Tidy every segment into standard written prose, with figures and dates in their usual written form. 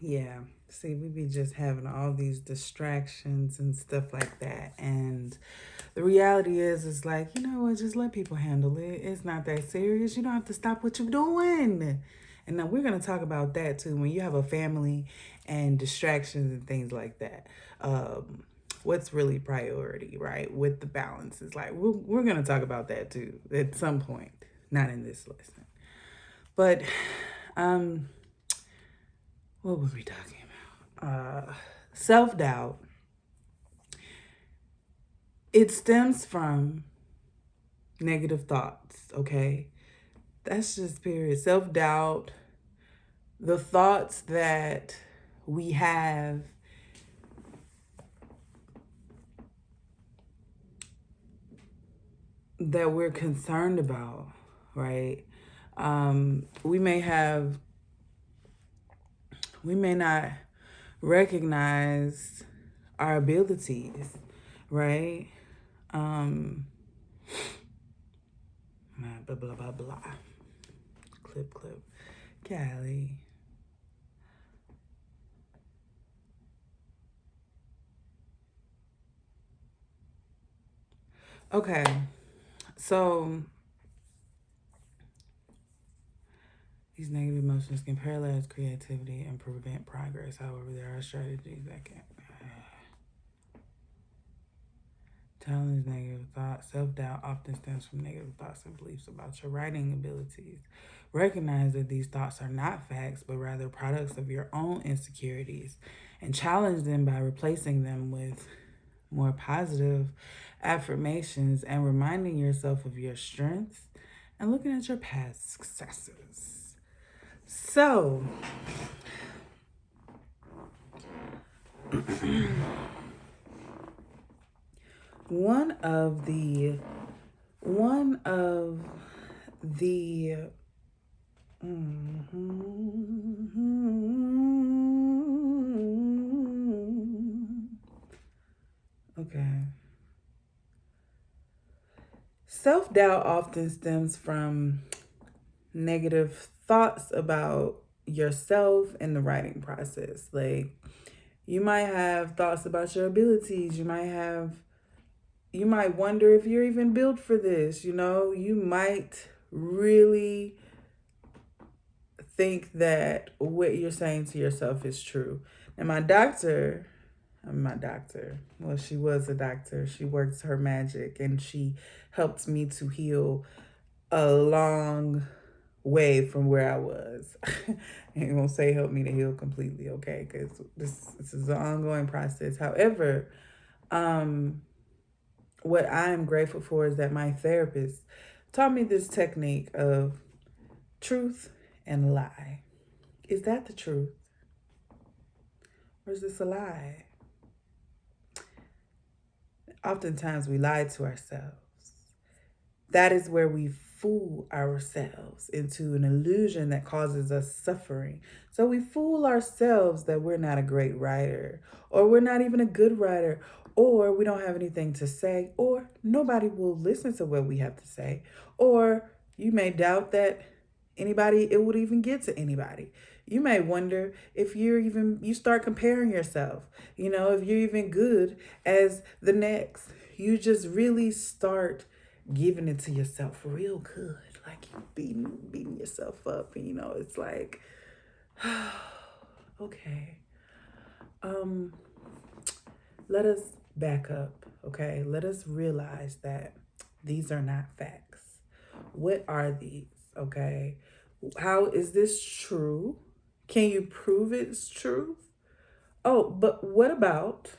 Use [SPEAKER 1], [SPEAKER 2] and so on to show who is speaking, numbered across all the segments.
[SPEAKER 1] Yeah. See, we be just having all these distractions and stuff like that. And the reality is like, you know what, just let people handle it. It's not that serious. You don't have to stop what you're doing. And now we're going to talk about that too. When you have a family and distractions and things like that, what's really priority, right? With the balance is like, we're going to talk about that too at some point, not in this lesson. But, um, what were we talking about? Self doubt. It stems from negative thoughts, okay? That's just period. Self doubt, the thoughts that we have that we're concerned about, right? We may have, we may not recognize our abilities, right? Um, blah, blah, blah, blah. Clip, clip. Callie. Okay, so these negative emotions can paralyze creativity and prevent progress. However, there are strategies that can challenge negative thoughts. Self doubt often stems from negative thoughts and beliefs about your writing abilities. Recognize that these thoughts are not facts, but rather products of your own insecurities, and challenge them by replacing them with more positive affirmations and reminding yourself of your strengths and looking at your past successes. So, one of the one of the okay. Self-doubt often stems from negative thoughts about yourself and the writing process. Like, you might have thoughts about your abilities. You might wonder if you're even built for this. You might really think that what you're saying to yourself is true. And well, she was a doctor. She works her magic and she helped me to heal a long way from where I was. I ain't gonna say help me to heal completely, okay? Because this is an ongoing process. However, um, what I am grateful for is that my therapist taught me this technique of truth and lie. Is that the truth? Or is this a lie? Oftentimes we lie to ourselves. That is where we fool ourselves into an illusion that causes us suffering. So we fool ourselves that we're not a great writer, or we're not even a good writer, or we don't have anything to say, or nobody will listen to what we have to say, or you may doubt that it would even get to anybody. You may wonder if you start comparing yourself, if you're even good as the next. You just really start giving it to yourself real good. Like you beating yourself up. And it's like, okay. Um, let us back up, okay? Let us realize that these are not facts. What are these? Okay. How is this true? Can you prove it's true? Oh, but what about,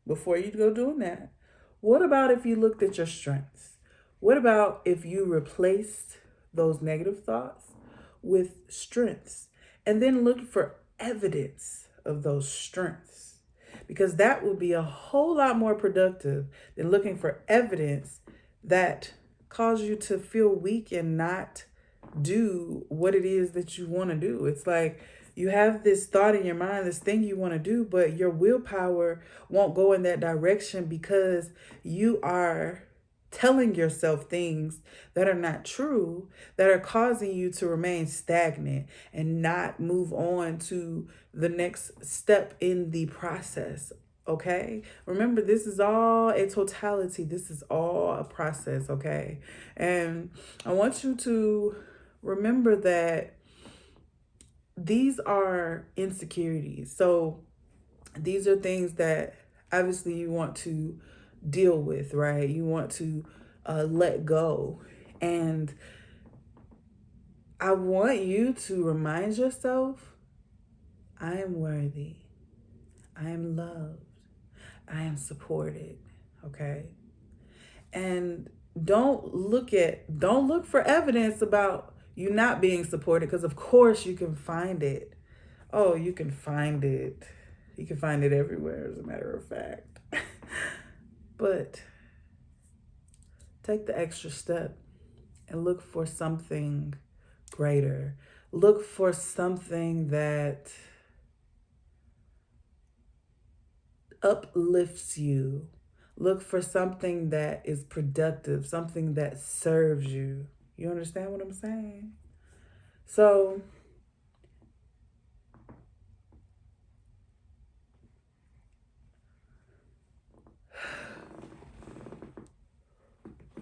[SPEAKER 1] before you go doing that, what about if you looked at your strengths? What about if you replaced those negative thoughts with strengths and then looked for evidence of those strengths? Because that would be a whole lot more productive than looking for evidence that cause you to feel weak and not do what it is that you want to do. It's like you have this thought in your mind, this thing you want to do, but your willpower won't go in that direction because you are telling yourself things that are not true, that are causing you to remain stagnant and not move on to the next step in the process. Okay? Remember, this is all a totality, this is all a process. Okay? And I want you to remember that these are insecurities. So these are things that obviously you want to deal with, right? You want to let go. And I want you to remind yourself, I am worthy. I am loved. I am supported. Okay? And don't look for evidence about you not being supported, because of course you can find it. Oh, you can find it. You can find it everywhere, as a matter of fact. But take the extra step and look for something greater. Look for something that uplifts you. Look for something that is productive, something that serves you. You understand what I'm saying? So,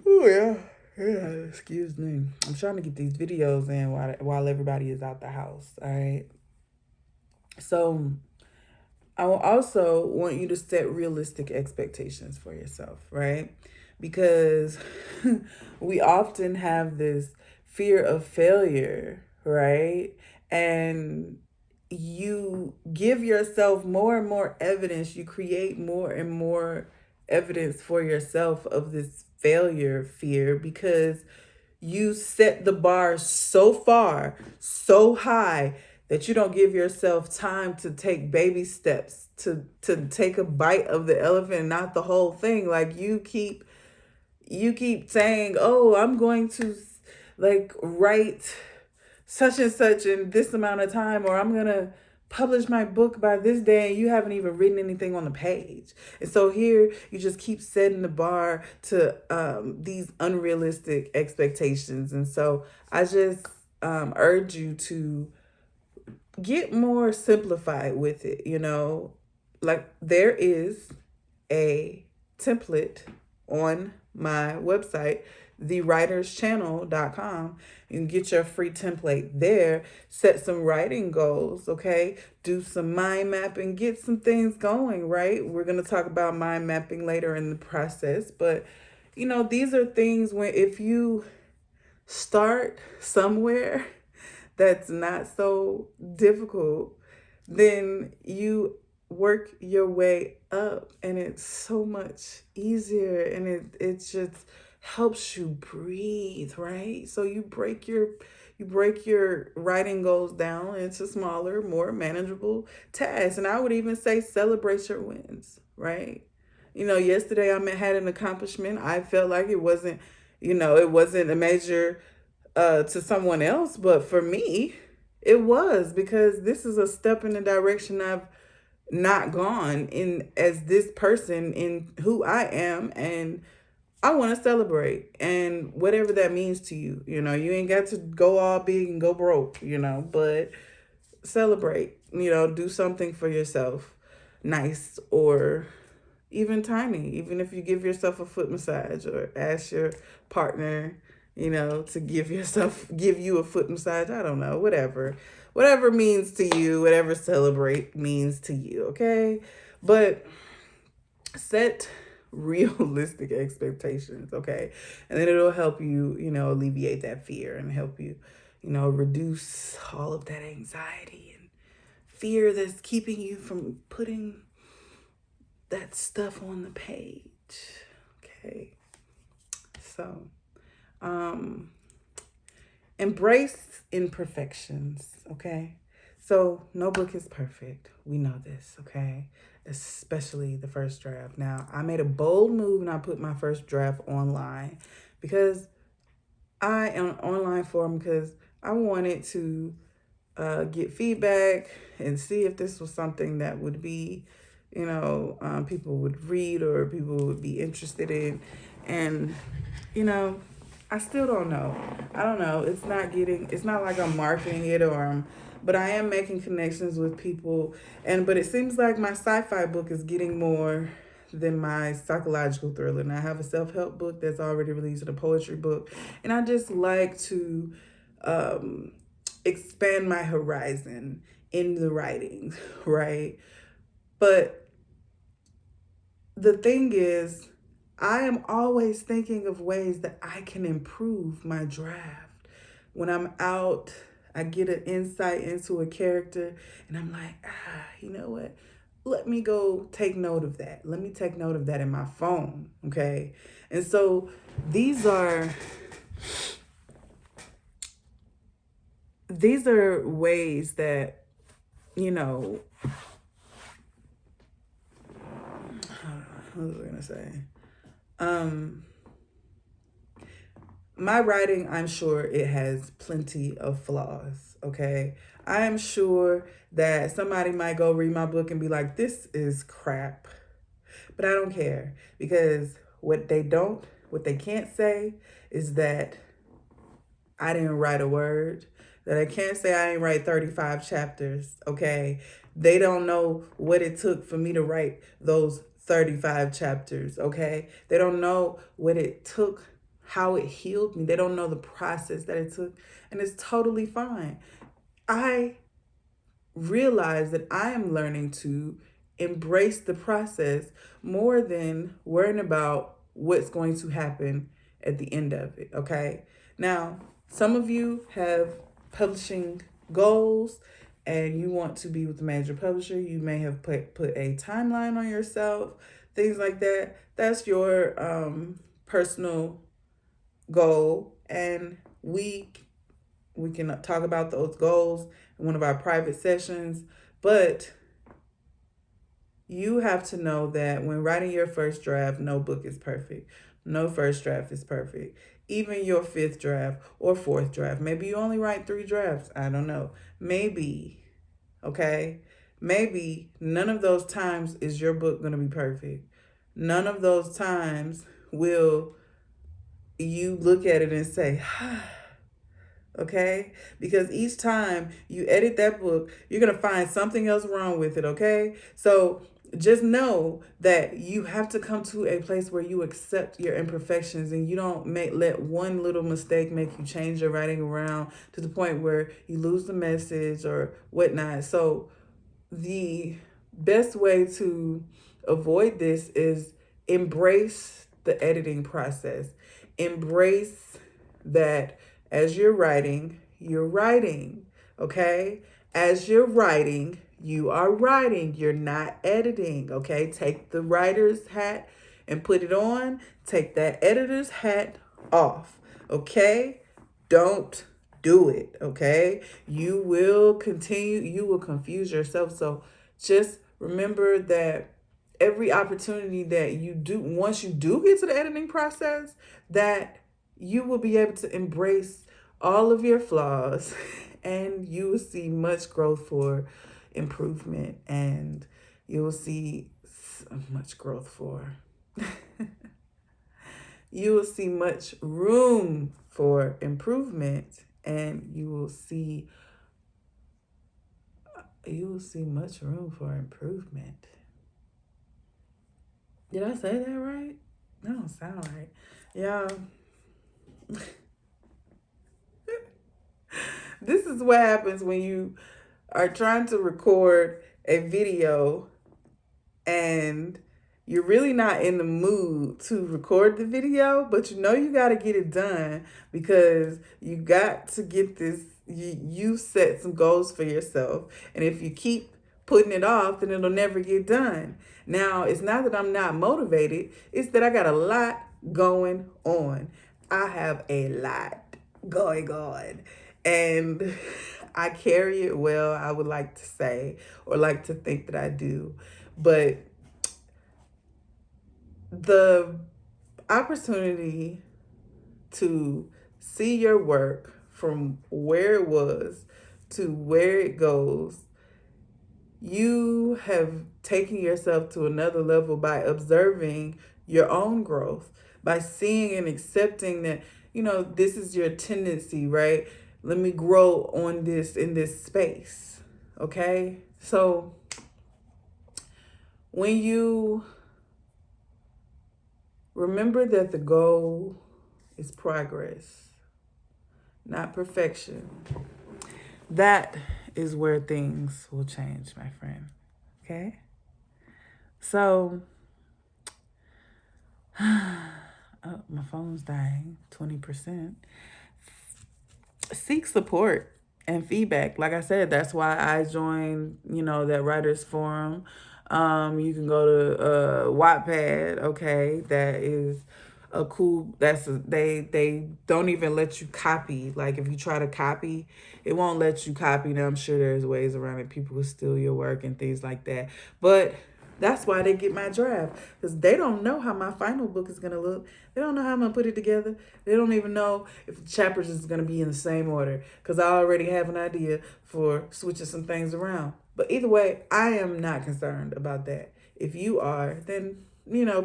[SPEAKER 1] oh yeah. Yeah, excuse me. I'm trying to get these videos in while everybody is out the house. All right. So I will also want you to set realistic expectations for yourself, right? Because we often have this fear of failure, right? And you give yourself more and more evidence, you create more and more evidence for yourself of this failure fear, because you set the bar so far, so high, that you don't give yourself time to take baby steps, to take a bite of the elephant and not the whole thing. Like you keep saying, "Oh, I'm going to like write such and such in this amount of time," or "I'm going to publish my book by this day," and you haven't even written anything on the page. And so here you just keep setting the bar to these unrealistic expectations. And so I just urge you to get more simplified with it. Like there is a template on my website, thewriterschannel.com. You can get your free template there, set some writing goals, okay? Do some mind mapping, get some things going, right? We're going to talk about mind mapping later in the process, but these are things when if you start somewhere that's not so difficult, then you work your way up and it's so much easier, and it just helps you breathe, right? So you break your writing goals down into smaller, more manageable tasks. And I would even say celebrate your wins, right? Yesterday had an accomplishment. I felt like it wasn't a major to someone else, but for me, it was, because this is a step in the direction I've not gone in as this person in who I am, and I want to celebrate, and whatever that means to you. You ain't got to go all big and go broke, but celebrate, do something for yourself, nice or even tiny, even if you give yourself a foot massage or ask your partner, to give you a foot massage. I don't know, whatever means to you, whatever celebrate means to you. Okay. But set realistic expectations. Okay. And then it'll help you, alleviate that fear and help you, reduce all of that anxiety and fear that's keeping you from putting that stuff on the page. Okay. So, um, embrace imperfections. Okay. So, no book is perfect. We know this. Okay. Especially the first draft. Now, I made a bold move and I put my first draft online because I am online forum because I wanted to get feedback and see if this was something that would be people would read or people would be interested in. And, you know, I still don't know. I don't know. It's not like I'm marketing it but I am making connections with people. But it seems like my sci-fi book is getting more than my psychological thriller. And I have a self-help book that's already released and a poetry book. And I just like to um, expand my horizon in the writing, right? But the thing is, I am always thinking of ways that I can improve my draft. When I'm out, I get an insight into a character and I'm like, you know what? Let me go take note of that. Let me take note of that in my phone, okay? And so these are ways that, you know, what was I gonna say? My writing, I'm sure it has plenty of flaws, okay? I am sure that somebody might go read my book and be like, this is crap. But I don't care, because what they can't say is that I didn't write a word, that I can't say I didn't write 35 chapters, okay? They don't know what it took for me to write those 35 chapters, okay? They don't know what it took, how it healed me. They don't know the process that it took, and it's totally fine. I realize that I am learning to embrace the process more than worrying about what's going to happen at the end of it, okay? Now, some of you have publishing goals and you want to be with a major publisher. You may have put a timeline on yourself, things like that. That's your personal goal, and we can talk about those goals in one of our private sessions. But you have to know that when writing your first draft, no book is perfect. No first draft is perfect. Even your fifth draft or fourth draft. Maybe you only write 3 drafts. I don't know. Maybe, okay? Maybe none of those times is your book going to be perfect. None of those times will you look at it and say, okay? Because each time you edit that book, you're going to find something else wrong with it, okay? So just know that you have to come to a place where you accept your imperfections and you don't let one little mistake make you change your writing around to the point where you lose the message or whatnot. So the best way to avoid this is embrace the editing process. Embrace that as you're writing, okay? As you're writing, you are writing. You're not editing, okay? Take the writer's hat and put it on. Take that editor's hat off, okay? Don't do it, okay? You will confuse yourself. So just remember that every opportunity that you do, once you do get to the editing process, that you will be able to embrace all of your flaws and you will see much growth for improvement, and you will see so much growth for you will see much room for improvement, and you will see much room for improvement. Did I say that right? That don't sound right. Yeah. This is what happens when you are trying to record a video and you're really not in the mood to record the video, but you know you got to get it done because you got to get this. You set some goals for yourself, and if you keep putting it off, then it'll never get done. Now, it's not that I'm not motivated, it's that I got a lot going on. I have a lot going on, and I carry it well, I would like to say, or like to think that I do. But the opportunity to see your work from where it was to where it goes You have taken yourself to another level by observing your own growth, by seeing and accepting that, this is your tendency, right? Let me grow on this in this space. Okay? So when you remember that the goal is progress, not perfection, that is where things will change, my friend. Okay? So, oh, my phone's dying, 20%. Seek support and feedback. Like I said, that's why I joined, that writers forum. You can go to Wattpad, okay? That is a cool, they don't even let you copy. Like if you try to copy, it won't let you copy. Now I'm sure there's ways around it. People will steal your work and things like that. But that's why they get my draft, because they don't know how my final book is going to look. They don't know how I'm going to put it together. They don't even know if the chapters is going to be in the same order, because I already have an idea for switching some things around. But either way, I am not concerned about that. If you are, then,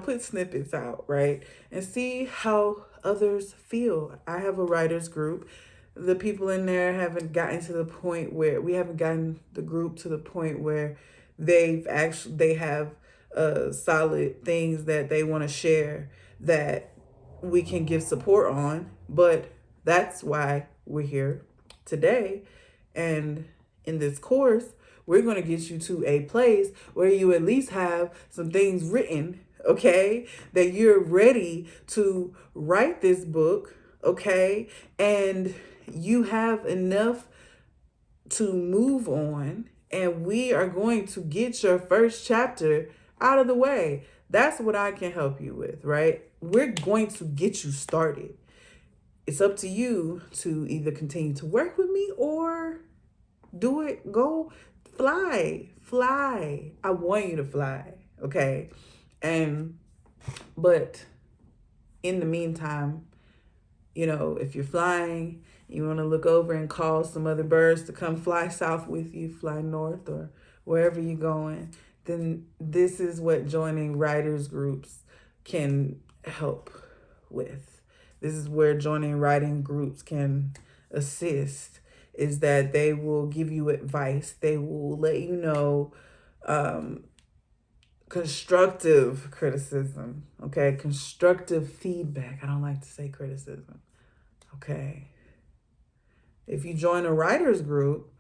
[SPEAKER 1] put snippets out, right? And see how others feel. I have a writers group. The people in there haven't gotten to the point where we haven't gotten the group to the point where they have solid things that they want to share that we can give support on. But that's why we're here today. And in this course, we're going to get you to a place where you at least have some things written, okay, that you're ready to write this book, okay, and you have enough to move on, and we are going to get your first chapter out of the way. That's what I can help you with, right? We're going to get you started. It's up to you to either continue to work with me or do it. Go fly. I want you to fly, okay? But in the meantime, if you're flying, you want to look over and call some other birds to come fly south with you, fly north, or wherever you're going, then this is what joining writers groups can help with. This is where joining writing groups can assist, is that they will give you advice. They will let you know constructive criticism, okay? Constructive feedback. I don't like to say criticism, okay? If you join a writer's group,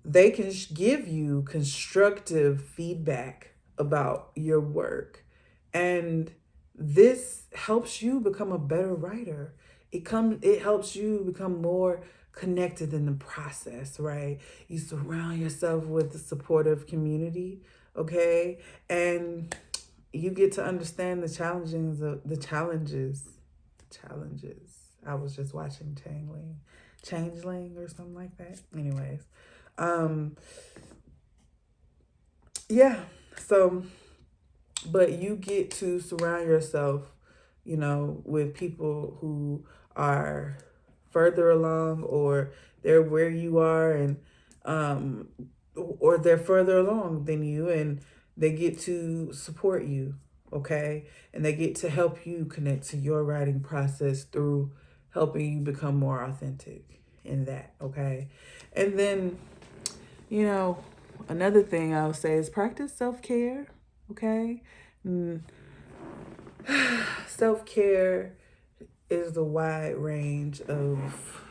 [SPEAKER 1] they can give you constructive feedback about your work. And this helps you become a better writer. It helps you become more connected in the process, right? You surround yourself with a supportive community, okay? And you get to understand the challenges. I was just watching Changeling or something like that. Anyways, yeah. So, but you get to surround yourself, with people who are further along, or they're where you are, and or they're further along than you, and they get to support you, okay? And they get to help you connect to your writing process through helping you become more authentic in that, okay? And then, another thing I'll say is practice self-care, okay? Self-care is a wide range of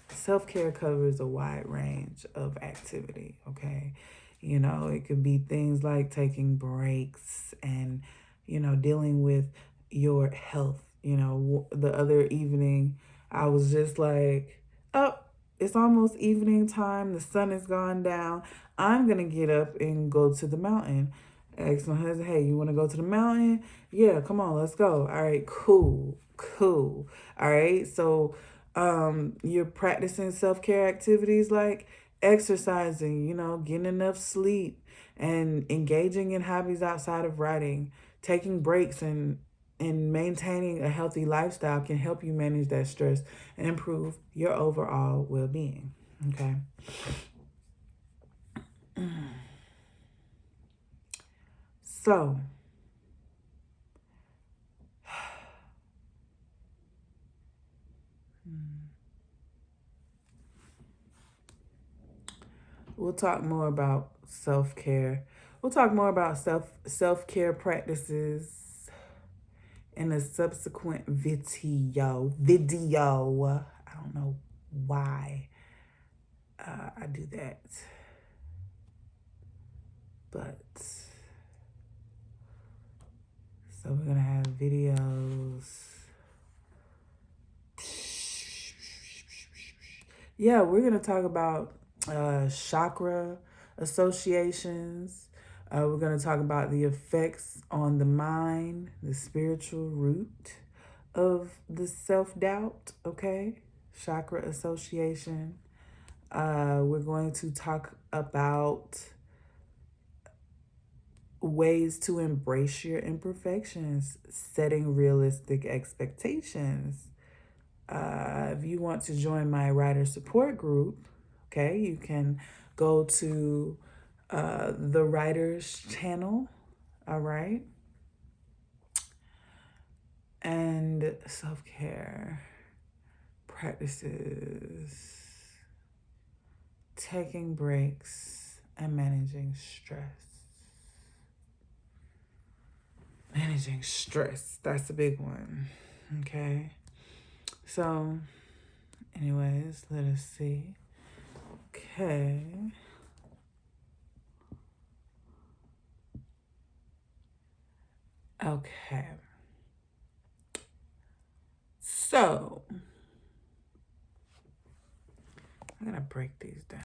[SPEAKER 1] self-care covers a wide range of activity, okay? It could be things like taking breaks and, dealing with your health. The other evening, I was just like, oh, it's almost evening time. The sun has gone down. I'm going to get up and go to the mountain. Ask my husband, hey, you want to go to the mountain? Yeah, come on, let's go. All right, cool. All right, so you're practicing self-care activities like exercising, getting enough sleep, and engaging in hobbies outside of writing. Taking breaks and maintaining a healthy lifestyle can help you manage that stress and improve your overall well-being. Okay. So, we'll talk more about self-care. We'll talk more about self-care practices in a subsequent video. I don't know why I do that. But, so we're going to have videos. Yeah, we're going to talk about chakra associations. We're going to talk about the effects on the mind, the spiritual root of the self-doubt, okay? Chakra association. We're going to talk about ways to embrace your imperfections, setting realistic expectations. If you want to join my writer support group, okay, you can go to the writer's channel, all right? And self-care practices, taking breaks, and managing stress. Managing stress, that's a big one, okay? So, anyways, let us see. Okay. Okay. So, I'm going to break these down.